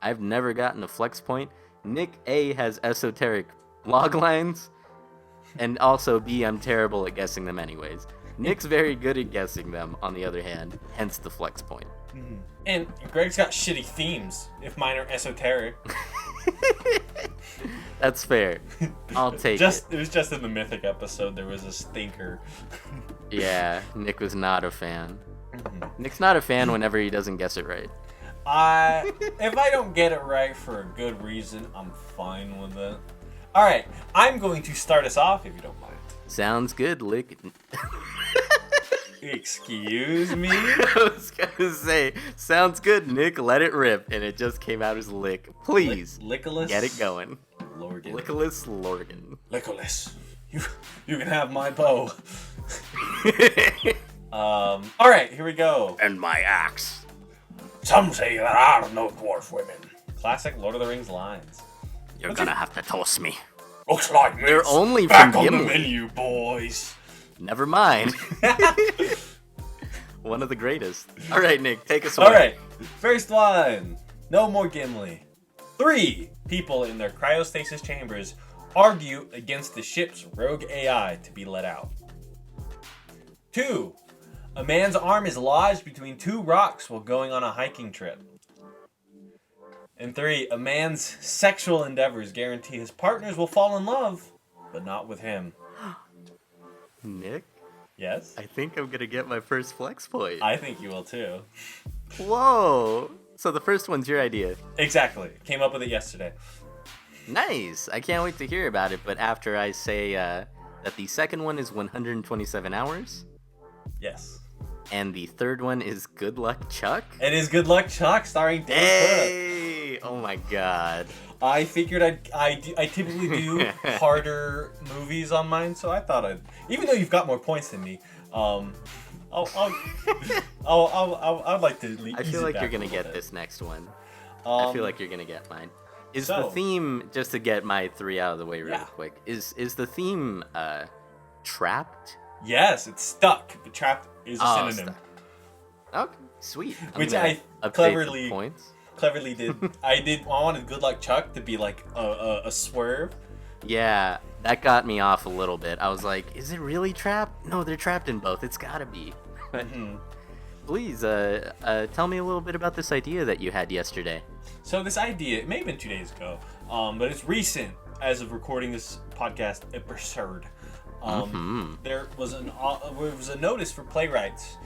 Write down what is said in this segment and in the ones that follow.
I've never gotten a flex point. Nick A has esoteric log lines, and also B, I'm terrible at guessing them anyways. Nick's very good at guessing them, on the other hand, hence the flex point. Mm-hmm. And Greg's got shitty themes, if mine are esoteric. That's fair. I'll take it. It was just in the Mythic episode, there was a stinker. Yeah, Nick was not a fan. Mm-hmm. Nick's not a fan whenever he doesn't guess it right. If I don't get it right for a good reason, I'm fine with it. Alright, I'm going to start us off, if you don't mind. Sounds good, Lick. Excuse me? I was gonna say, sounds good, Nick, let it rip. And it just came out as Lick. Please, Lickolas get it going. Lorgan. Lickolas Lorgan. Lickolas, you can have my bow. Alright, here we go. And my axe. Some say there are no dwarf women. Classic Lord of the Rings lines. You're gonna have to toast me. Looks like me. They're only Back from on Gimli. the menu, boys. Never mind. One of the greatest. All right, Nick, take us away. All right, first one. No more Gimli. 3 people in their cryostasis chambers argue against the ship's rogue AI to be let out. 2. A man's arm is lodged between 2 rocks while going on a hiking trip. And 3. A man's sexual endeavors guarantee his partners will fall in love, but not with him. Nick? Yes? I think I'm gonna get my first flex point. I think you will too. Whoa! So the first one's your idea. Exactly. Came up with it yesterday. Nice! I can't wait to hear about it, but after I say that the second one is 127 hours, Yes. and the third one is Good Luck Chuck? It is Good Luck Chuck starring Dave Hey! Oh my god. I figured I typically do harder movies on mine, so I thought even though you've got more points than me, I'd like to. I feel like you're gonna get this next one. I feel like you're gonna get mine. Is the theme, just to get my 3 out of the way really quick, is the theme trapped? Yes, it's stuck. But trapped is a synonym. Stuck. Okay, sweet. Which I cleverly points. Cleverly did. I wanted Good Luck Chuck to be like a swerve. Yeah, that got me off a little bit. I was like, is it really trapped? No, they're trapped in both. It's gotta be. Mm-hmm. Please, tell me a little bit about this idea that you had yesterday. So this idea, it may have been 2 days ago, but it's recent as of recording this podcast episode. There was a notice for playwrights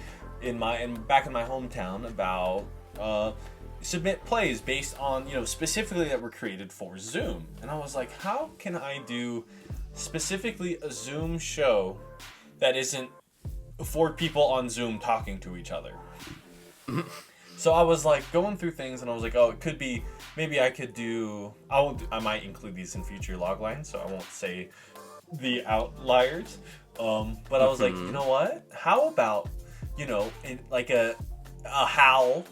back in my hometown about submit plays based on, specifically that were created for Zoom. And I was like, how can I do specifically a Zoom show that isn't 4 people on Zoom talking to each other? So I was like going through things, and I was like, oh, it could be, maybe I could do, I might include these in future LogLines, so I won't say the outliers. But I was like, you know what? How about, in like a howl,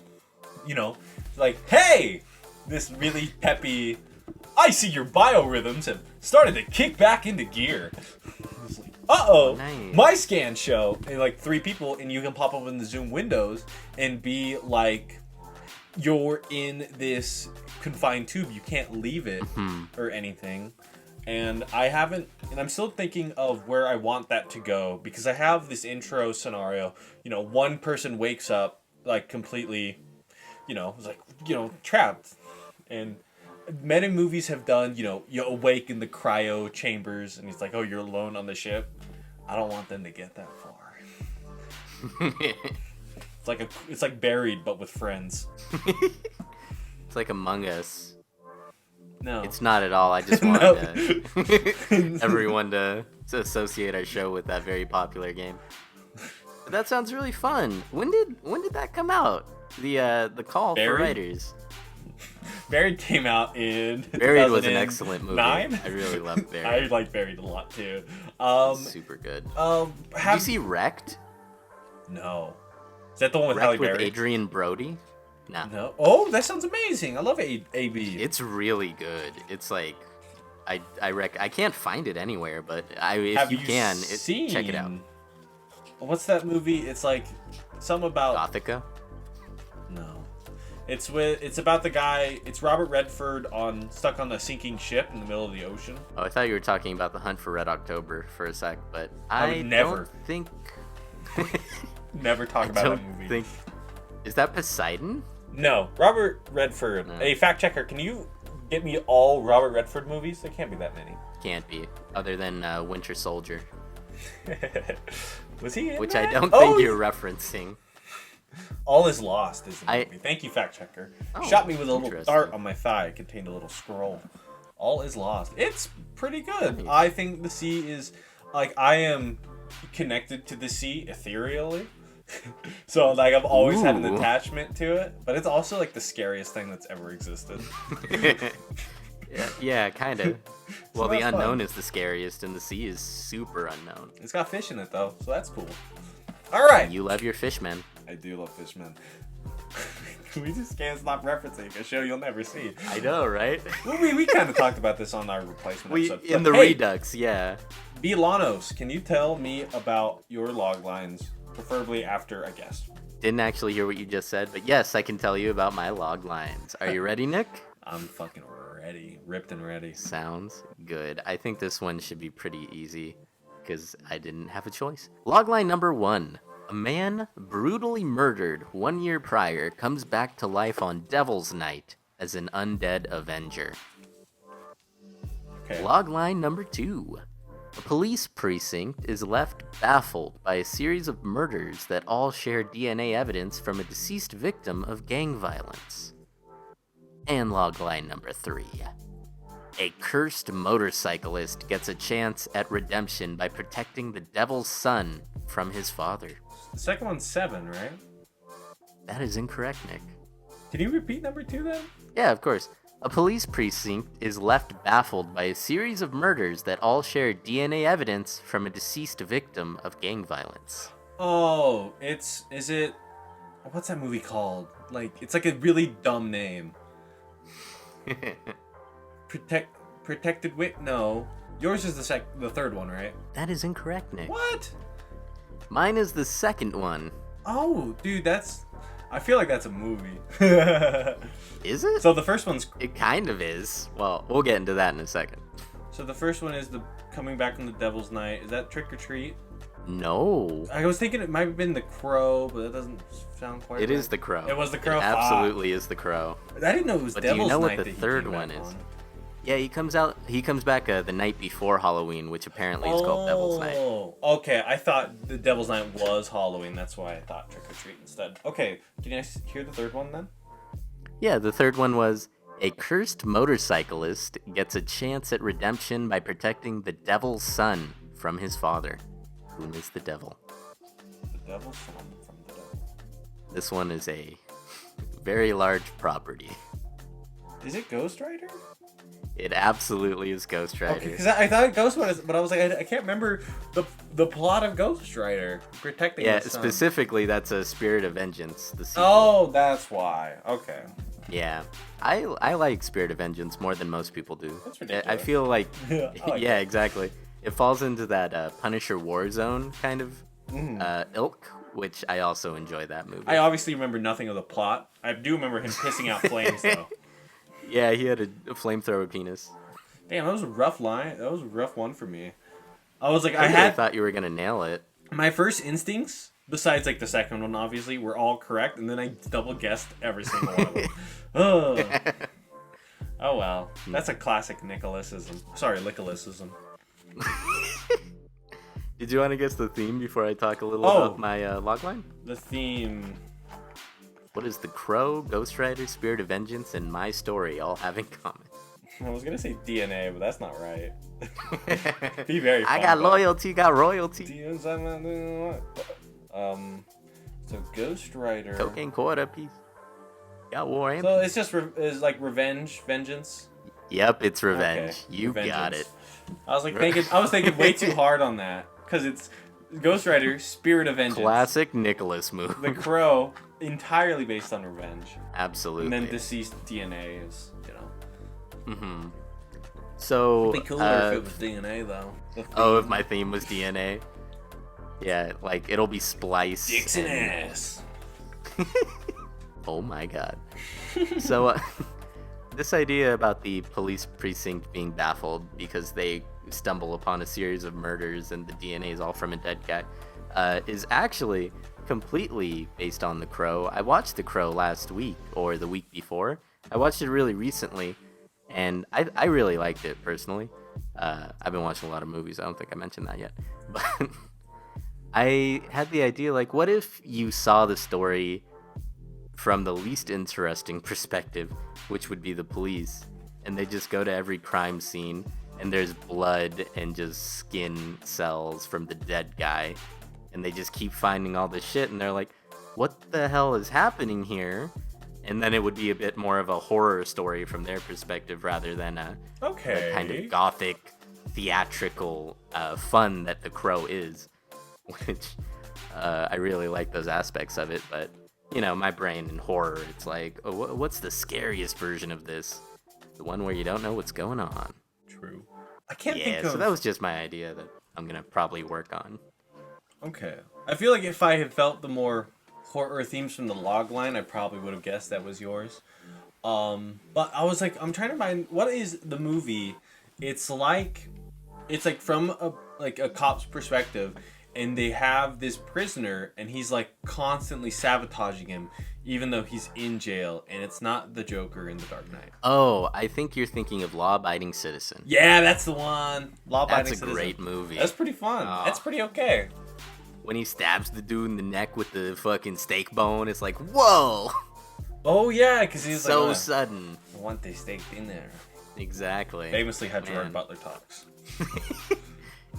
like, hey, this really peppy, I see your biorhythms have started to kick back into gear. I was like, Nice. My scan show, and like 3 people, and you can pop up in the Zoom windows and be like, you're in this confined tube, you can't leave it or anything. And I'm still thinking of where I want that to go, because I have this intro scenario, one person wakes up like completely, like, trapped. And many movies have done, you awake in the cryo chambers and it's like, oh, you're alone on the ship. I don't want them to get that far. It's like Buried, but with friends. It's like Among Us. No. It's not at all. I just wanted everyone to associate our show with that very popular game. But that sounds really fun. When did that come out? The call Buried? for writers. Buried came out in Buried was an excellent movie. 9? I really loved Buried. I like Buried a lot too. Super good. Did you see Wrecked? No. Is that the one with Wrecked Halle with Berry? Adrian Brody? No. Oh, that sounds amazing. I love AB. It's really good. It's like I can't find it anywhere, but if you can, check it out. What's that movie? It's like some about Gothica? No. It's about the guy. It's Robert Redford stuck on a sinking ship in the middle of the ocean. Oh, I thought you were talking about The Hunt for Red October for a sec, but I would never don't think. Never talk about that movie. Is that Poseidon? No, Robert Redford. No. Hey, fact checker, can you get me all Robert Redford movies? There can't be that many. Can't be, other than Winter Soldier, Was he in which that? I don't think you're referencing. All Is Lost is the movie. Thank you, fact checker. Oh, Shot me with a little interesting. dart on my thigh. It contained a little scroll. All Is Lost. It's pretty good. Nice. I think the sea is like I am connected to the sea ethereally. So like I've always had an Ooh. attachment to it, but it's also like the scariest thing that's ever existed. Yeah, kind of. Well, the that's unknown fun. is the scariest, and the sea is super unknown. It's got fish in it though, so that's cool. All right. You love your fish, man. I do love Fishmen. We just can't stop referencing a show you'll never see. I know, right? We kind of talked about this on our replacement We episode. in but the hey, Redux, yeah. Bolognas, can you tell me about your log lines, preferably after a guest? Didn't actually hear what you just said, but yes, I can tell you about my log lines. Are you ready, Nick? I'm fucking ready. Ripped and ready. Sounds good. I think this one should be pretty easy, because I didn't have a choice. Logline number 1. A man brutally murdered 1 year prior comes back to life on Devil's Night as an undead avenger. Okay. Logline number 2. A police precinct is left baffled by a series of murders that all share DNA evidence from a deceased victim of gang violence. And logline number 3. A cursed motorcyclist gets a chance at redemption by protecting the devil's son from his father. The second one's 7, right? That is incorrect, Nick. Can you repeat number 2 then? Yeah, of course. A police precinct is left baffled by a series of murders that all share DNA evidence from a deceased victim of gang violence. Oh, is it, what's that movie called? Like, it's like a really dumb name. Protected Wit? No. Yours is the third one, right? That is incorrect, Nick. What? Mine is the second one. Oh, dude, I feel like that's a movie. Is it? So the first one's, It kind of is. Well, we'll get into that in a second. so the first one is the coming back on the Devil's Night. Is that Trick or Treat? No. I was thinking it might have been The Crow, but that doesn't sound quite It right. is The Crow. It was The Crow. It absolutely is The Crow. I didn't know it was But do you Devil's know what Night the that he third came one back is? on. Yeah, he comes back the night before Halloween, which apparently is called Devil's Night. Oh, okay. I thought the Devil's Night was Halloween. That's why I thought Trick or Treat instead. Okay, can you hear the third one then? Yeah, the third one was a cursed motorcyclist gets a chance at redemption by protecting the devil's son from his father, whom is the devil. The Devil's Son from the Devil. This one is a very large property. Is it Ghost Rider? It absolutely is Ghost Rider. Okay, because I thought Ghost Rider, but I was like, I can't remember the plot of Ghost Rider protecting. Yeah, the son. specifically that's a Spirit of Vengeance. The sequel. Oh, that's why. Okay. Yeah, I like Spirit of Vengeance more than most people do. That's I ridiculous. feel like, Yeah, I like yeah, that. exactly. It falls into that Punisher Warzone kind of ilk, which I also enjoy that movie. I obviously remember nothing of the plot. I do remember him pissing out flames, though. Yeah, he had a flamethrower penis. Damn, that was a rough line. That was a rough one for me. I was like, I I thought you were gonna nail it. my first instincts, besides like the second one, obviously, were all correct, and then I double guessed every single one of them. Ugh. Oh well, that's a classic Nicholasism. Sorry, Nicholasism. Did you want to guess the theme before I talk a little Oh. about my logline? The theme. What does the Crow, Ghost Rider, Spirit of Vengeance, and my story all have in common? I was gonna say DNA, but that's not right. Be very. I fun, got but- loyalty, got royalty. So Ghost Rider. Cocaine quarter piece. Got war and So it's just is like revenge, vengeance. Yep, it's revenge. Okay, You got revengeance. it. I was thinking way too hard on that because it's Ghost Rider, Spirit of Vengeance. Classic Nicholas move. The Crow, entirely based on revenge, Absolutely. and then deceased DNA is, you know. Mm-hmm. So, It'd be cooler if it was DNA though. oh, if my theme was DNA. Yeah, like it'll be splice. Dicks and and- ass. Oh my god. So, this idea about the police precinct being baffled because they stumble upon a series of murders and the DNA is all from a dead guy is actually completely based on The Crow. I watched The Crow last week or the week before. I watched it really recently, and I really liked it personally. I've been watching a lot of movies. I don't think I mentioned that yet. But I had the idea, like, what if you saw the story from the least interesting perspective, which would be the police, and they just go to every crime scene, and there's blood and just skin cells from the dead guy, and they just keep finding all this shit, and they're like, what the hell is happening here? And then it would be a bit more of a horror story from their perspective rather than a kind of gothic, theatrical fun that The Crow is, which I really like those aspects of it, but you know, my brain in horror, it's like, oh, what's the scariest version of this? The one where you don't know what's going on. True. I can't think of... Yeah, so that was just my idea that I'm going to probably work on. Okay. I feel like if I had felt the more horror themes from the log line, I probably would have guessed that was yours. But I was like, I'm trying to find... What is the movie? It's like from a cop's perspective, and they have this prisoner, and he's like constantly sabotaging him, even though he's in jail, and it's not the Joker in The Dark Knight. Oh, I think you're thinking of Law Abiding Citizen. Yeah, that's the one. Law Abiding Citizen. That's a great movie. That's pretty fun. Oh. That's pretty okay. When he stabs the dude in the neck with the fucking steak bone, it's like, whoa! Oh yeah, because he's so like, sudden. I want they staked in there. Exactly. Famously how Gerard Butler talks.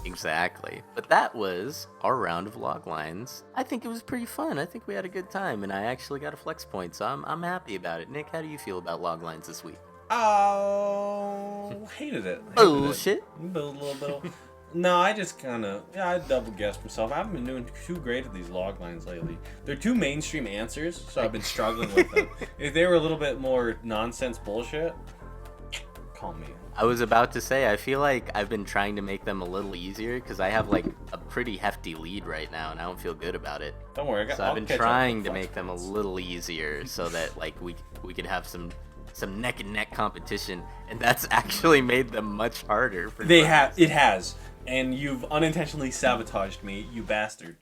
Exactly. But that was our round of LogLines. I think it was pretty fun. I think we had a good time, and I actually got a flex point, so I'm happy about it. Nick, how do you feel about LogLines this week? Oh, hated it. Bullshit. No, I just kind of, I double guessed myself. I haven't been doing too great at these log lines lately. They're too mainstream answers, so I've been struggling with them. If they were a little bit more nonsense bullshit, call me. I was about to say, I feel like I've been trying to make them a little easier because I have like a pretty hefty lead right now, and I don't feel good about it. Don't worry, I've been trying to make them a little easier so that like we could have some neck and neck competition, and that's actually made them much harder. It has, and you've unintentionally sabotaged me, you bastard.